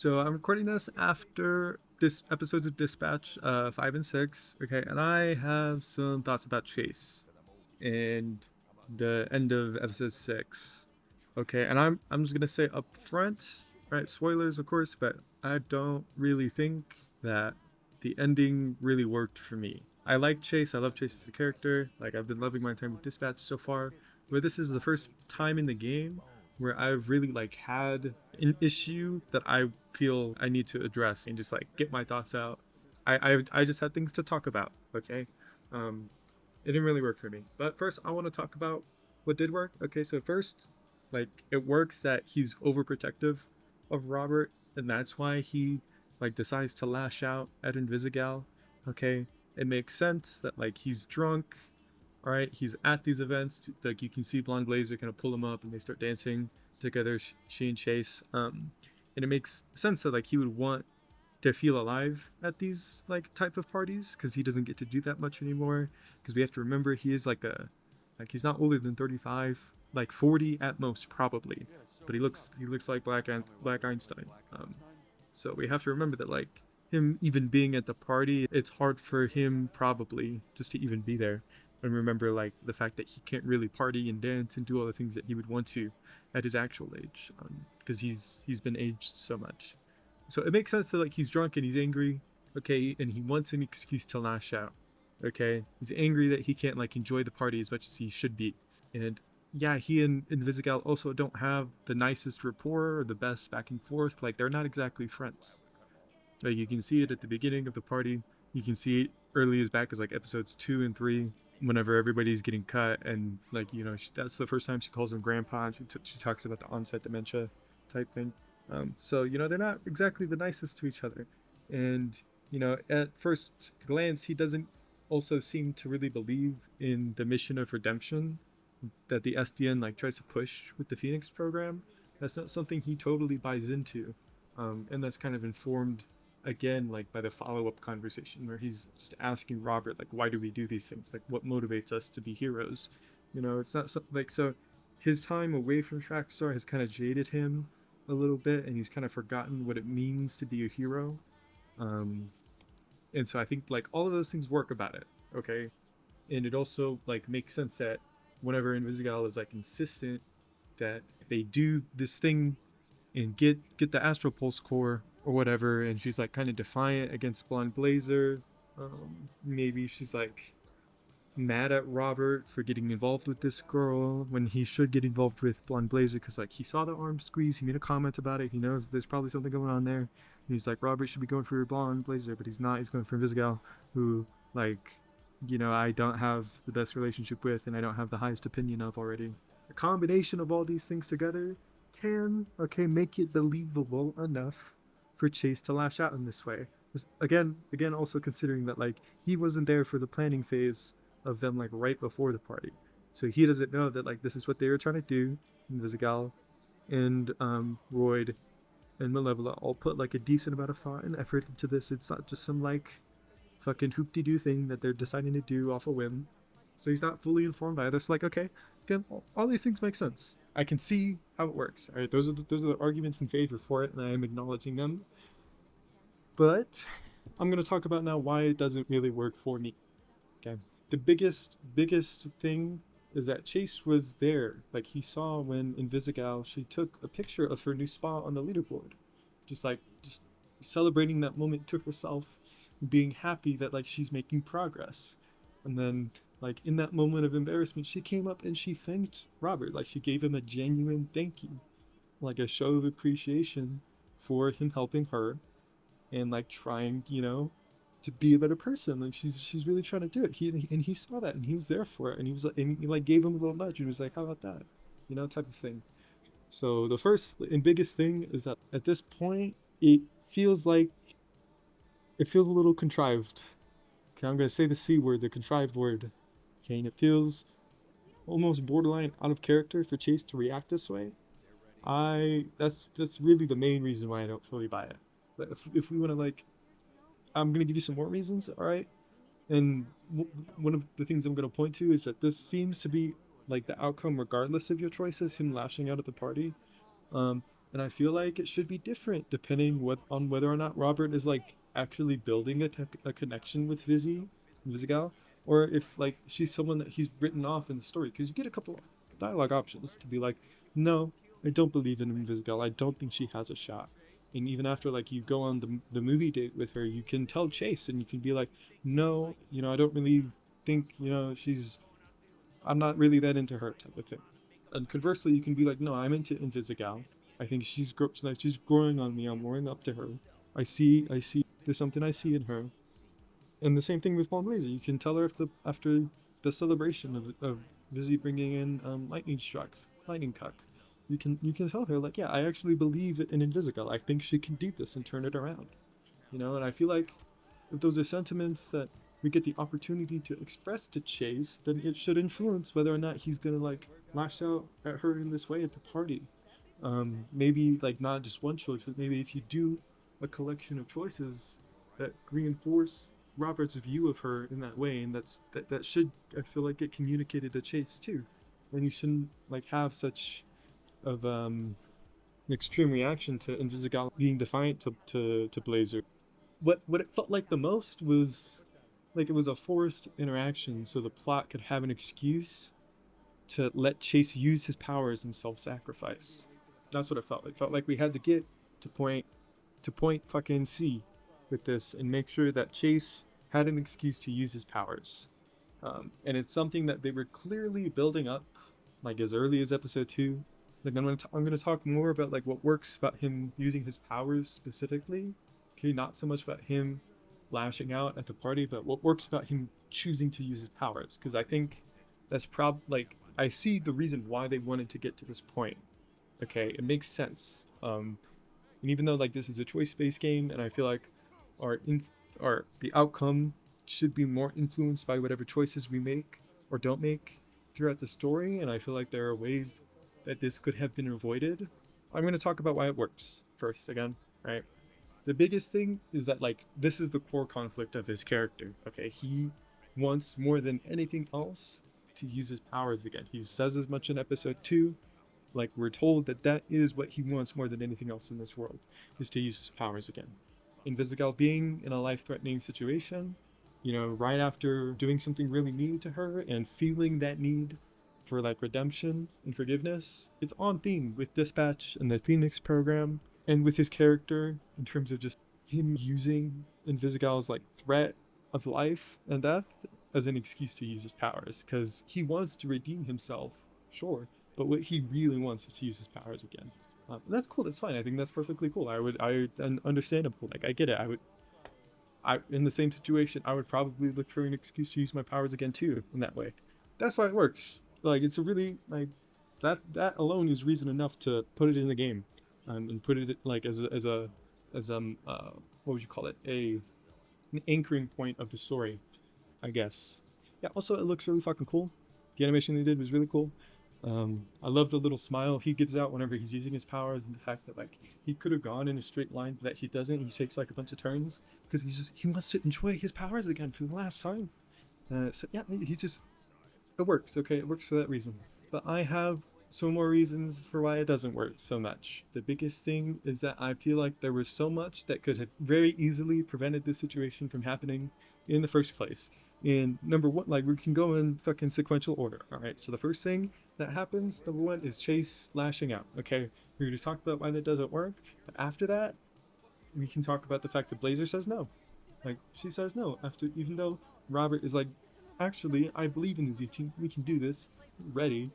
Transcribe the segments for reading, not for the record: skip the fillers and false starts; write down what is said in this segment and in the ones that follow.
So I'm recording this after this episodes of Dispatch 5 and 6. Okay, and I have some thoughts about Chase and the end of episode 6. Okay, and I'm just gonna say up front, right? Spoilers, of course, but I don't really think that the ending really worked for me. I like Chase. I love Chase as a character. Like I've been loving my time with Dispatch so far, but this is the first time in the game where I've really like had an issue that I feel I need to address and just like get my thoughts out. I just had things to talk about. Okay, um, it didn't really work for me. But first, I want to talk about what did work. Okay, so first, like it works that he's overprotective of Robert, and that's why he like decides to lash out at Invisigal. Okay, it makes sense that like he's drunk. All right, he's at these events. Like you can see Blonde Blazer kind of pull him up, and they start dancing together. She and Chase. And it makes sense that like he would want to feel alive at these like type of parties because he doesn't get to do that much anymore. Because we have to remember he is like he's not older than 35, like 40 at most probably, but he looks like Black Einstein. So we have to remember that like him even being at the party, it's hard for him probably just to even be there. And remember like the fact that he can't really party and dance and do all the things that he would want to at his actual age, because he's been aged so much. So it makes sense that like he's drunk and he's angry, okay, and he wants an excuse to lash out. Okay, he's angry that he can't like enjoy the party as much as he should be, and yeah, he and Invisigal also don't have the nicest rapport or the best back and forth. Like they're not exactly friends. Like you can see it at the beginning of the party. You can see it early as back as like episodes 2 and 3, whenever everybody's getting cut, and like that's the first time she calls him grandpa. And she talks about the onset dementia type thing. So they're not exactly the nicest to each other, and at first glance he doesn't also seem to really believe in the mission of redemption that the SDN like tries to push with the Phoenix program. That's not something he totally buys into, and that's kind of informed again like by the follow-up conversation where he's just asking Robert like, why do we do these things, like what motivates us to be heroes. It's not something like, so his time away from Trackstar has kind of jaded him a little bit, and he's kind of forgotten what it means to be a hero. um and so I think like all of those things work about it. Okay, and it also like makes sense that whenever Invisigal is like insistent that they do this thing and get the Astral Pulse core or whatever, and she's like kind of defiant against Blonde Blazer. Maybe she's like mad at Robert for getting involved with this girl when he should get involved with Blonde Blazer because like he saw the arm squeeze, he made a comment about it, he knows there's probably something going on there. And he's like, Robert should be going for Blonde Blazer, but he's not. He's going for Invisigal, who like I don't have the best relationship with and I don't have the highest opinion of already. A combination of all these things together can make it believable enough for Chase to lash out in this way. Again, also considering that like he wasn't there for the planning phase of them like right before the party, so he doesn't know that like this is what they were trying to do. Invisigal and Royd and Malevola all put like a decent amount of thought and effort into this. It's not just some like fucking hoop-de-doo thing that they're deciding to do off a whim. So he's not fully informed either. So like, okay, again, all these things make sense. I can see how it works. All right, those are the arguments in favor for it, and I am acknowledging them. But I'm gonna talk about now why it doesn't really work for me. Okay, the biggest thing is that Chase was there. Like he saw when Invisigal, she took a picture of her new spot on the leaderboard, just celebrating that moment to herself, being happy that like she's making progress. And then like in that moment of embarrassment, she came up and she thanked Robert. Like she gave him a genuine thank you, like a show of appreciation for him helping her and like trying to be a better person. Like she's really trying to do it. He saw that and he was there for it, and he was like, and he like gave him a little nudge and was like, how about that, type of thing. So the first and biggest thing is that at this point it feels like it feels a little contrived. Okay, I'm gonna say the C word, the contrived word. Okay, and it feels almost borderline out of character for Chase to react this way. That's really the main reason why I don't fully buy it. But if we want to like, I'm gonna give you some more reasons, all right? And one of the things I'm gonna point to is that this seems to be like the outcome regardless of your choices. Him lashing out at the party. And I feel like it should be different depending on whether or not Robert is like actually building a connection with Invisigal, or if like she's someone that he's written off in the story. Because you get a couple dialogue options to be like, no, I don't believe in Invisigal. I don't think she has a shot. And even after like you go on the movie date with her, you can tell Chase and you can be like, no, I don't really think I'm not really that into her type of thing. And conversely, you can be like, no, I'm into Invisigal. I think she's growing on me. I'm warming up to her. I see. There's something I see in her. And the same thing with Blonde Blazer. You can tell her after the celebration of Vizzy bringing in Lightning Cuck. You can tell her like, yeah, I actually believe in Invisigal. I think she can do this and turn it around. And I feel like if those are sentiments that we get the opportunity to express to Chase, then it should influence whether or not he's gonna like lash out at her in this way at the party. Maybe like not just one choice, but maybe if you do a collection of choices that reinforce Robert's view of her in that way, and that should, I feel like, get communicated to Chase too. And you shouldn't like have such of an extreme reaction to Invisigal being defiant to Blazer. What it felt like the most was like it was a forced interaction, so the plot could have an excuse to let Chase use his powers in self-sacrifice. That's what it felt like. It felt like we had to get to point fucking C with this and make sure that Chase had an excuse to use his powers. And it's something that they were clearly building up, like as early as episode 2. Like I'm gonna talk more about like what works about him using his powers specifically. Okay, not so much about him lashing out at the party, but what works about him choosing to use his powers. Because I think that's I see the reason why they wanted to get to this point. Okay, it makes sense. And even though like this is a choice-based game, and I feel like the outcome should be more influenced by whatever choices we make or don't make throughout the story, and I feel like there are ways that this could have been avoided. I'm going to talk about why it works first again, right? The biggest thing is that like this is the core conflict of his character. Okay, he wants more than anything else to use his powers again. He says as much in episode 2. Like we're told that is what he wants more than anything else in this world, is to use his powers again. Invisigal being in a life-threatening situation, right after doing something really mean to her and feeling that need for like redemption and forgiveness, it's on theme with Dispatch and the Phoenix program and with his character in terms of just him using Invisigal's like threat of life and death as an excuse to use his powers, because he wants to redeem himself, sure, but what he really wants is to use his powers again. That's cool. That's fine. I think that's perfectly cool. Understandable. Like I get it. In the same situation, I would probably look for an excuse to use my powers again too. In that way, that's why it works. Like it's a really like that alone is reason enough to put it in the game, and put it like as what would you call it, an anchoring point of the story, I guess. Yeah. Also, it looks really fucking cool. The animation they did was really cool. I love the little smile he gives out whenever he's using his powers, and the fact that like he could have gone in a straight line, but that he doesn't. He takes like a bunch of turns because he wants to enjoy his powers again for the last time. So yeah, it works. Okay, it works for that reason. But I have some more reasons for why it doesn't work so much. The biggest thing is that I feel like there was so much that could have very easily prevented this situation from happening in the first place. And number one, like we can go in fucking sequential order. All right. So the first thing that happens, number one, is Chase lashing out. Okay. We're going to talk about why that doesn't work. But after that, we can talk about the fact that Blazer says no. Like she says no even though Robert is like, actually, I believe in this. We can do this. Ready.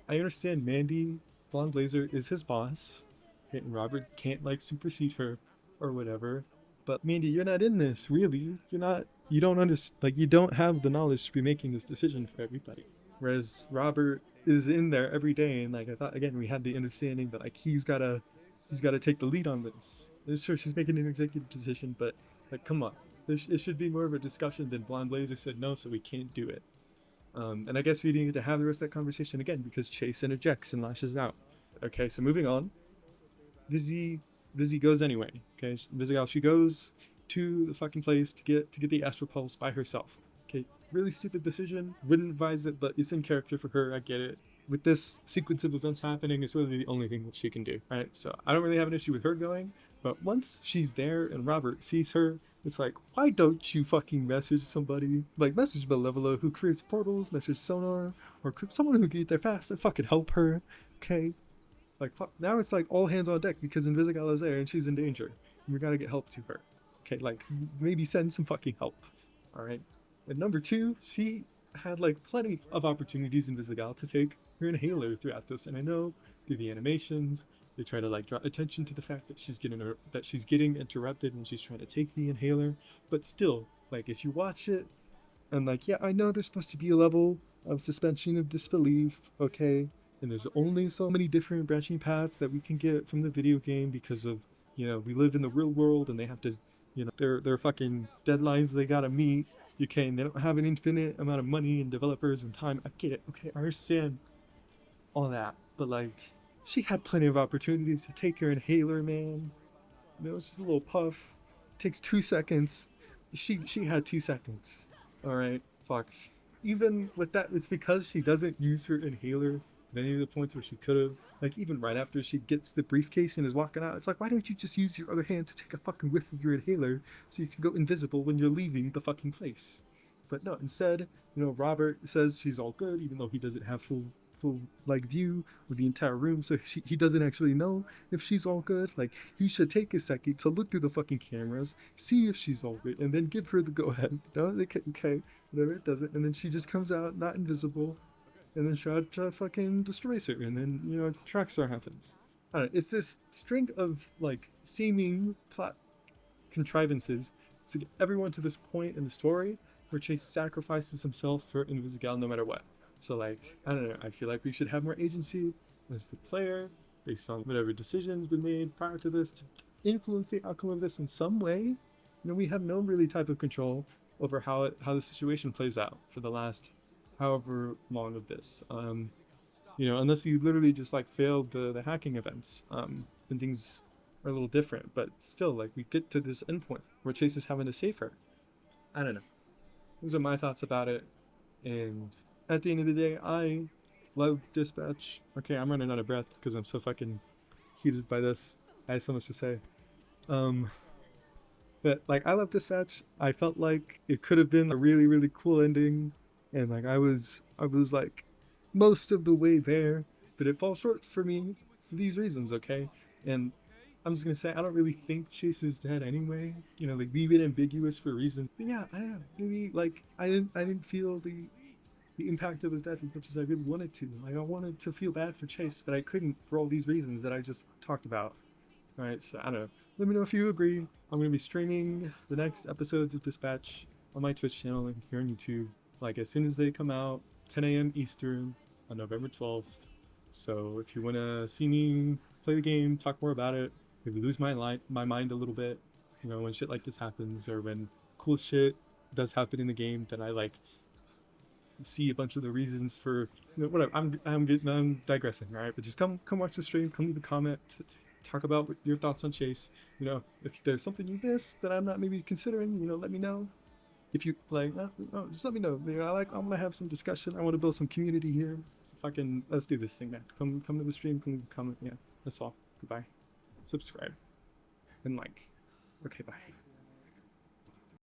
I understand Mandy, Blonde Blazer, is his boss. And Robert can't like supersede her or whatever. But Mandy, you're not in this, really. You don't understand, like you don't have the knowledge to be making this decision for everybody. Whereas Robert is in there every day, and like I thought again, we had the understanding that like he's gotta take the lead on this. And sure, she's making an executive decision, but like come on, it should be more of a discussion than Blonde Blazer said no, so we can't do it. And I guess we didn't get to have the rest of that conversation again because Chase interjects and lashes out. Okay, so moving on. Vizzy goes anyway. Okay, Invisigal, she goes to the fucking place to get the Astral Pulse by herself. Okay, really stupid decision. Wouldn't advise it, but it's in character for her. I get it. with this sequence of events happening, it's really the only thing that she can do, right? So I don't really have an issue with her going, but once she's there and Robert sees her, it's like, why don't you fucking message somebody? Like, message Malevola who creates portals, message Sonar, or someone who can get there fast and fucking help her, okay? Like, fuck, now it's like all hands on deck because Invisigal is there and she's in danger. And we gotta get help to her. Okay, like, maybe send some fucking help, alright? And number two, she had like plenty of opportunities in Invisigal to take her inhaler throughout this, and I know through the animations they try to like draw attention to the fact that she's getting interrupted when she's trying to take the inhaler, but still, like, if you watch it and like, yeah, I know there's supposed to be a level of suspension of disbelief, okay, and there's only so many different branching paths that we can get from the video game because of, you know, we live in the real world and they have to, you know, their fucking deadlines they gotta meet. You can, they don't have an infinite amount of money and developers and time. I get it, okay, I understand all that, but like, she had plenty of opportunities to take her inhaler, man. You know, it's just a little puff. It takes 2 seconds. She had 2 seconds. All right, fuck. Even with that, it's because she doesn't use her inhaler at any of the points where she could have. Like, even right after she gets the briefcase and is walking out, it's like, why don't you just use your other hand to take a fucking whiff of your inhaler so you can go invisible when you're leaving the fucking place? But no, instead, you know, Robert says she's all good, even though he doesn't have full like view of the entire room, so he doesn't actually know if she's all good. Like, he should take a second to look through the fucking cameras, see if she's all good, and then give her the go ahead. You know, okay, whatever, it doesn't, and then she just comes out not invisible, and then Shroud fucking destroys her, and then, you know, Trackstar happens. I don't know, it's this string of like seeming plot contrivances to get everyone to this point in the story where Chase sacrifices himself for Invisigal no matter what. So like, I don't know, I feel like we should have more agency as the player based on whatever decisions we made prior to this to influence the outcome of this in some way. You know, we have no really type of control over how the situation plays out for the last however long of this. You know, unless you literally just like failed the hacking events, then things are a little different. But still, like, we get to this endpoint where Chase is having to save her. I don't know. Those are my thoughts about it, and at the end of the day, I love Dispatch. Okay, I'm running out of breath because I'm so fucking heated by this. I have so much to say. But like, I love Dispatch. I felt like it could have been a really, really cool ending, and like I was like most of the way there, but it falls short for me for these reasons. Okay, and I'm just gonna say I don't really think Chase is dead anyway. You know, like, leave it ambiguous for reasons. But yeah, I don't know. Maybe like I didn't feel the impact of his death as much as I really wanted to. Like, I wanted to feel bad for Chase, but I couldn't for all these reasons that I just talked about. Alright, so I don't know. Let me know if you agree. I'm going to be streaming the next episodes of Dispatch on my Twitch channel and here on YouTube, like, as soon as they come out, 10 a.m. Eastern on November 12th. So if you want to see me play the game, talk more about it, maybe lose my mind a little bit, you know, when shit like this happens, or when cool shit does happen in the game, then I like see a bunch of the reasons for, you know, whatever. I'm digressing, right? But just come watch the stream, come leave a comment, talk about your thoughts on Chase. You know, if there's something you missed that I'm not maybe considering, you know, let me know. If you like, just let me know. You know, I'm gonna have some discussion. I want to build some community here. Let's do this thing, man. Come to the stream, come leave a comment. Yeah, that's all. Goodbye. Subscribe and like. Okay, bye.